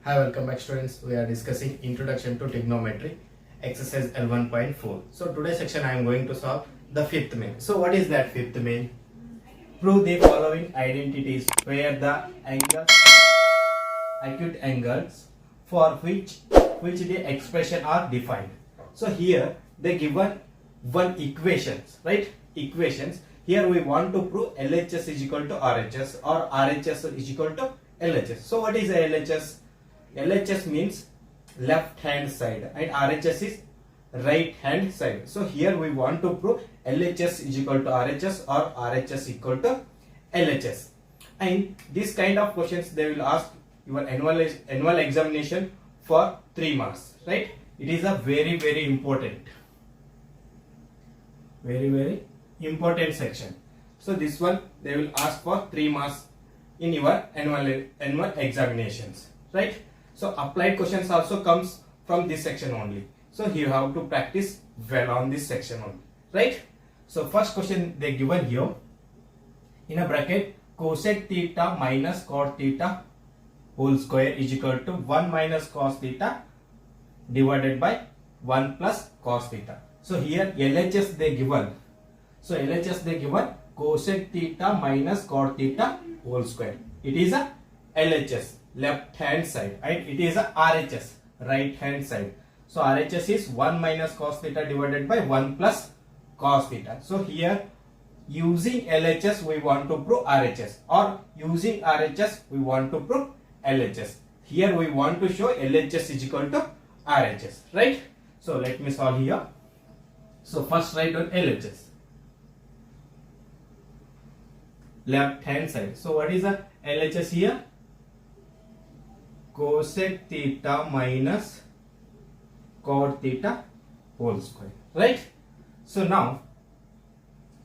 Hi, welcome back students. We are discussing Introduction to Trigonometry, exercise L1.4. So today's section I am going to solve the fifth main. So what is that fifth main? Prove the following identities where the angles, acute angles for which the expression are defined. So here they given one equations, right? Equations. Here we want to prove LHS is equal to RHS or RHS is equal to LHS. So what is LHS? LHS means left hand side and RHS is right hand side. So here we want to prove LHS is equal to RHS or RHS equal to LHS. And this kind of questions they will ask your annual examination for 3 marks, right? It is a very important section. So this one they will ask for 3 marks in your annual examinations, right? So applied questions also comes from this section only. So you have to practice well on this section only, right? So first question they given here in a bracket, cosec theta minus cot theta whole square is equal to 1 minus cos theta divided by 1 plus cos theta. So here LHS they given. So LHS they given cosec theta minus cot theta whole square. It is a LHS, left hand side, and it is a RHS, right hand side. So RHS is 1 minus cos theta divided by 1 plus cos theta. So here using LHS we want to prove RHS, or using RHS we want to prove LHS. Here we want to show LHS is equal to RHS, right? So let me solve here. So first write on LHS, left hand side. So what is the LHS here? Cosec theta minus cot theta whole square, right? So now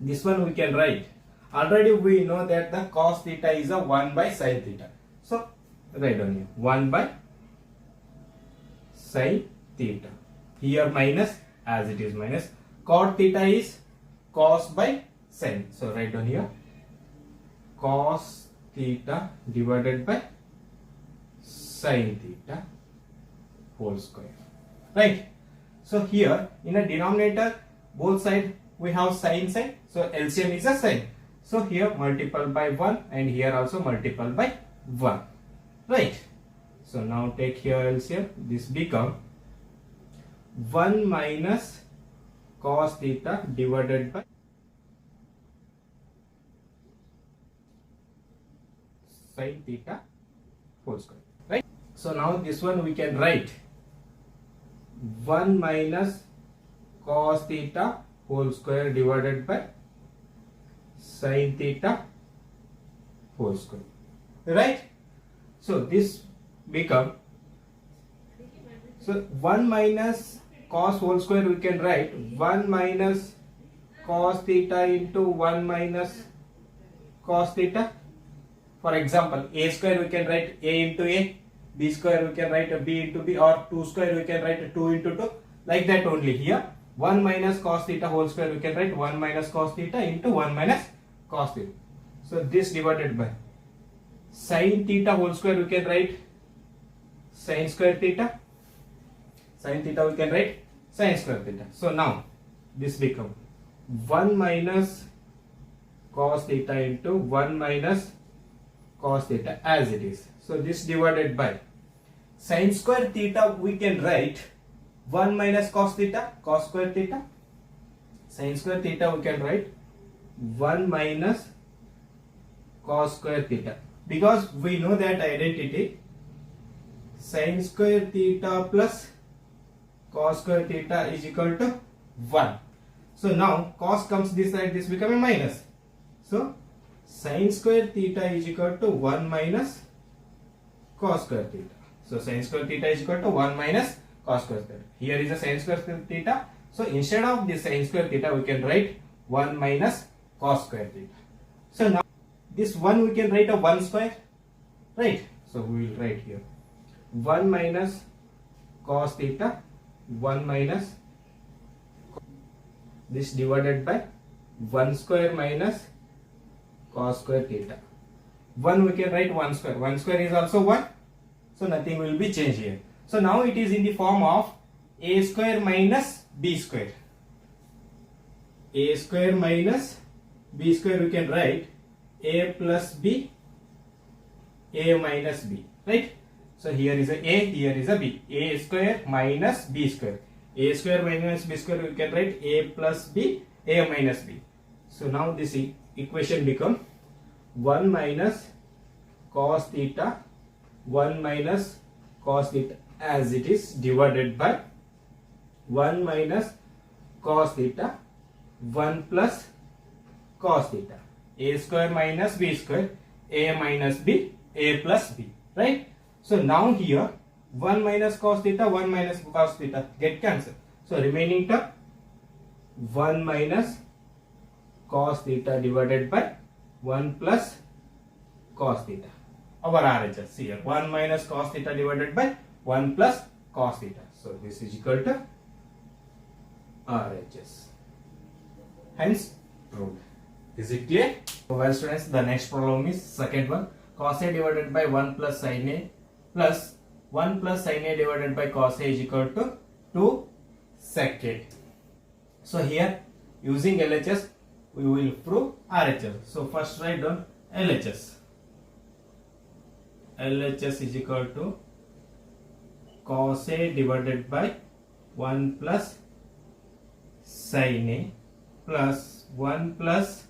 this one we can write. Already we know that the cos theta is a 1 by sin theta. So write on here 1 by sin theta. Here minus, as it is minus. Cot theta is cos by sin. So write down here cos theta divided by sin theta whole square, right? So here in a denominator both side we have sin side, so LCM is a sin. So here multiple by 1 and here also multiple by 1, right? So now take here LCM. This become 1 minus cos theta divided by sin theta whole square, right? So now this one we can write 1 minus cos theta whole square divided by sin theta whole square, right? So this become, so 1 minus cos whole square we can write 1 minus cos theta into 1 minus cos theta. For example, a square we can write a into a, b square we can write a b into b, or 2 square we can write 2 into 2, like that only. Here 1 minus cos theta whole square we can write 1 minus cos theta into 1 minus cos theta. So this divided by sin theta whole square we can write sin square theta. Sin theta we can write sin square theta. So now this become 1 minus cos theta into 1 minus cos theta as it is. So this divided by sin square theta we can write 1 minus cos theta, cos square theta. Sin square theta we can write 1 minus cos square theta, because we know that identity sin square theta plus cos square theta is equal to 1. So now cos comes this side, this become a minus. So sin square theta is equal to 1 minus cos square theta. So sin square theta is equal to 1 minus cos square theta. Here is a sin square theta. So instead of this sin square theta we can write 1 minus cos square theta. So now this 1 we can write a 1 square, right? So we will write here 1 minus cos theta, 1 minus this divided by 1 square minus cos square theta. 1 we can write 1 square. 1 square is also 1. So nothing will be changed here. So now it is in the form of a square minus b square. A square minus b square, we can write a plus b, a minus b, right? So here is a, here is a b. A square minus b square. A square minus b square, we can write a plus b, a minus b. So now this equation become 1 minus cos theta, 1 minus cos theta as it is, divided by 1 minus cos theta, 1 plus cos theta. A square minus b square, a minus b, a plus b, right? So now here 1 minus cos theta, 1 minus cos theta get cancelled. So remaining term 1 minus cos theta divided by 1 plus cos theta. Our RHS here 1 minus cos theta divided by 1 plus cos theta. So this is equal to RHS. Hence proved. Is it clear? So well students, the next problem is second one. Cos A divided by 1 plus sin A plus 1 plus sin A divided by cos A is equal to 2 sec A. So here using LHS we will prove RHS. So first write down LHS. LHS is equal to cos A divided by 1 plus sin A plus 1 plus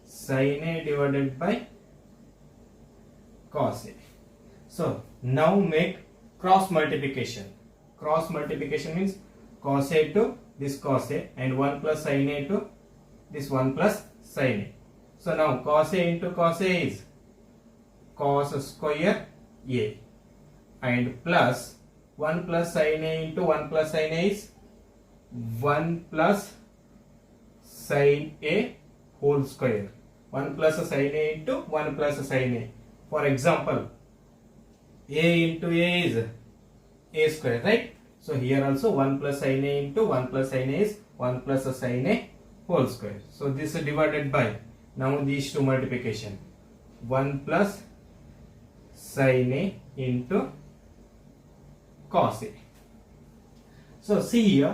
sin A divided by cos A. So now make cross multiplication. Cross multiplication means cos A to this cos A and 1 plus sin A to this 1 plus sin A. So now cos A into cos A is cos square A and plus 1 plus sin A into 1 plus sin A is 1 plus sin A whole square. 1 plus sin A into 1 plus sin A. For example, A into A is A square, right? So here also 1 plus sin A into 1 plus sin A is 1 plus sin A whole square. So this is divided by, now these two multiplication, 1 plus sin A into cos A. So see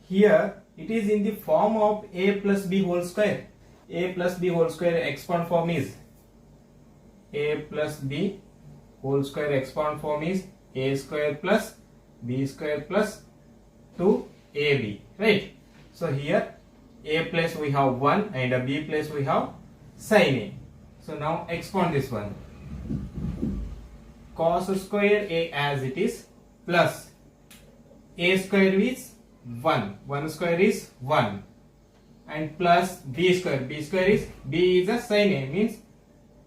here it is in the form of a plus b whole square. A plus b whole square expand form is a plus b whole square expand form is a square plus b square plus 2ab, right? So here a place we have 1 and a b place we have sin A. So now expand this one, cos square A as it is plus a square is 1, 1 square is 1 and plus b square is b is a sin A, means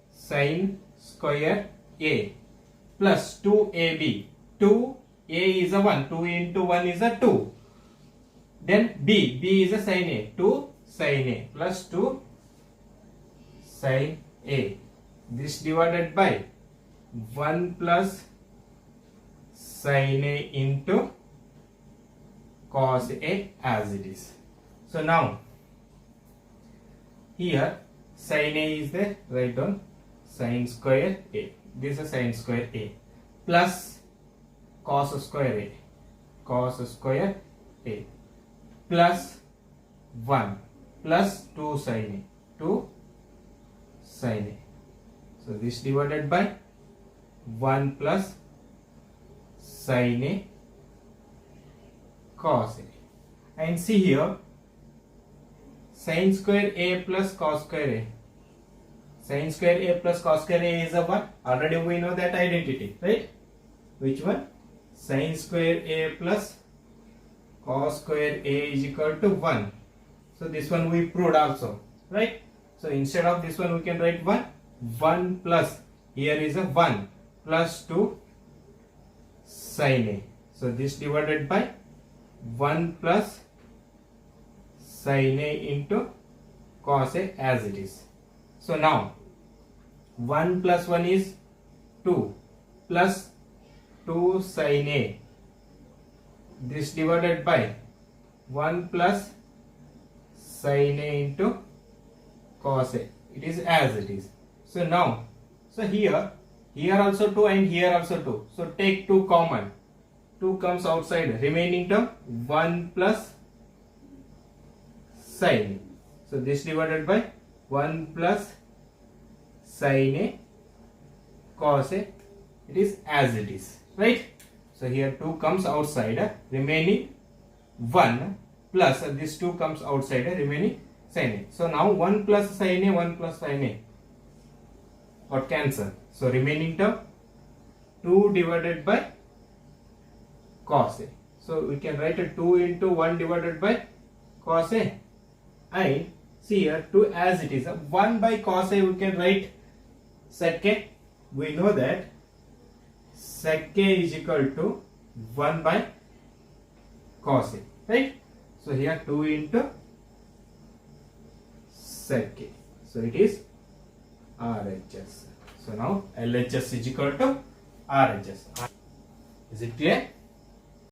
sin square A plus 2ab, 2a is a 1, 2 into 1 is a 2, then b is a sin A, 2 sin A plus 2 sin A, this divided by 1 plus sin A into cos A as it is. So now here sin A is there, write down sin square A, this is sin square A plus cos square A plus 1 plus 2 sin A, 2 sin A. So this divided by 1 plus sin A cos A. And see here sin square A plus cos square A. Sin square A plus cos square A is a 1. Already we know that identity, right? Which one? Sin square A plus cos square A is equal to 1. So this one we proved also, right? So instead of this one we can write 1 plus, here is a 1 plus 2 sin A. So this divided by 1 plus sin A into cos A as it is. So now 1 plus 1 is 2 plus 2 sin A, this divided by 1 plus sin A into cos A. It is as it is. So now, so here here also 2 and here also 2. So take 2 common. 2 comes outside. Remaining term 1 plus sin A. So this divided by 1 plus sin A cos A. It is as it is, right? So here 2 comes outside, remaining 1 plus this 2 comes outside, remaining sin A. So now 1 plus sin A, 1 plus sin A got cancelled. So remaining term 2 divided by cos A. So we can write a 2 into 1 divided by cos A. And see here 2 as it is. 1 by cos A we can write sec A. We know that sec A is equal to 1 by cos A, right? So here 2 into sec A. So it is RHS. So now LHS is equal to RHS. Is it clear?